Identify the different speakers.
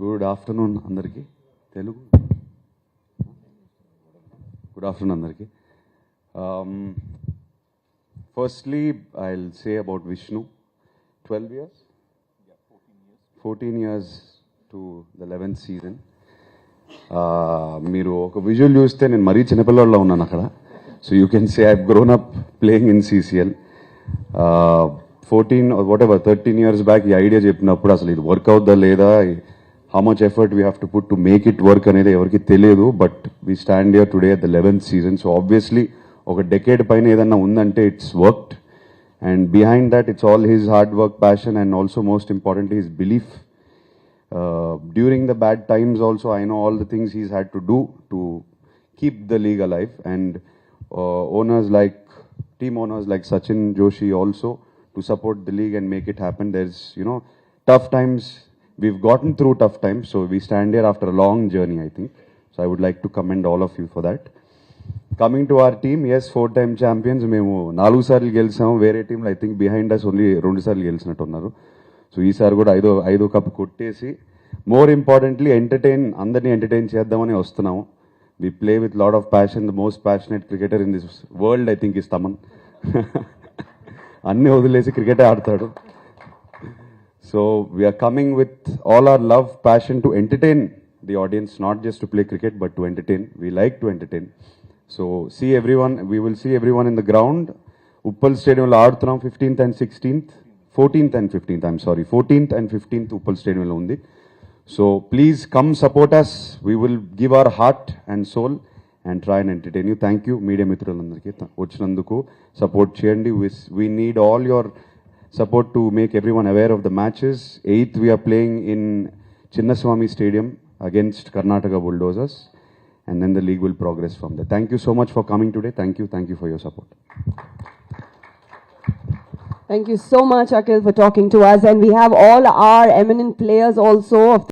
Speaker 1: Good afternoon అందరికీ. Telugu good afternoon అందరికీ. Firstly I will say about Vishnu. 12 years? 14 years to the 11th season. మీరు ఒక visual చూస్తే నేను మరీ చిన్నపిల్లల్లో ఉన్నాను అక్కడ. So you can say I grown up playing in CCL. 14 or whatever 13 years back ఈ ఐడియా చెప్పినప్పుడు అసలు ఇది వర్క్ అవుద్దా లేదా, how much effort we have to put to make it work అనేది ఎవరికి తెలియదు. But we stand here today at the 11th season. So obviously ఒక డెకేడ్ పైన ఏదన్నా ఉందంటే it's worked, and behind that it's all his hard work, passion, and also most importantly his belief. During the bad times also, I know all the things he's had to do to keep the league alive, and owners like team owners like Sachin Joshi also to support the league and make it happen. There's tough times, we've gotten through tough times, so we stand here after a long journey, I think. So I would like to commend all of you for that. Coming to our team, yes, 4-time champions. మేము 4 సార్లు గెలిచాము. వేరే టీంలో I think behind us only 2 సార్లు గెలిచినట్టు ఉన్నారు. So ఈసారి కూడా ఐదో కప్ కొట్టేసి, మోర్ ఇంపార్టెంట్లీ అందరినీ ఎంటర్టైన్ చేద్దామని వస్తున్నాము. We play with lot of passion. The most passionate cricketer in this world I think is Thaman. అన్నీ వదిలేసి క్రికెటే ఆడతాడు. So we are coming with all our love, passion to entertain the audience, not just to play cricket but to entertain. We like to entertain. So we will see everyone in the ground. Uppal స్టేడియంలో ఆడుతున్నాం 15th and 16th. 14th and 15th, I'm sorry, 14th and 15th Uppal స్టేడియంలో ఉంది. So please come support us. We will give our heart and soul and try and entertain you. Thank you media మిత్రులందరికీ వచ్చినందుకు. Support చేయండి. We need all your support to make everyone aware of the matches. 8th we are playing in Chinnaswamy stadium against Karnataka Bulldozers, and then the league will progress from there. Thank you so much for coming today. Thank you for your support.
Speaker 2: Thank you so much, Akhil, for talking to us. And we have all our eminent players also of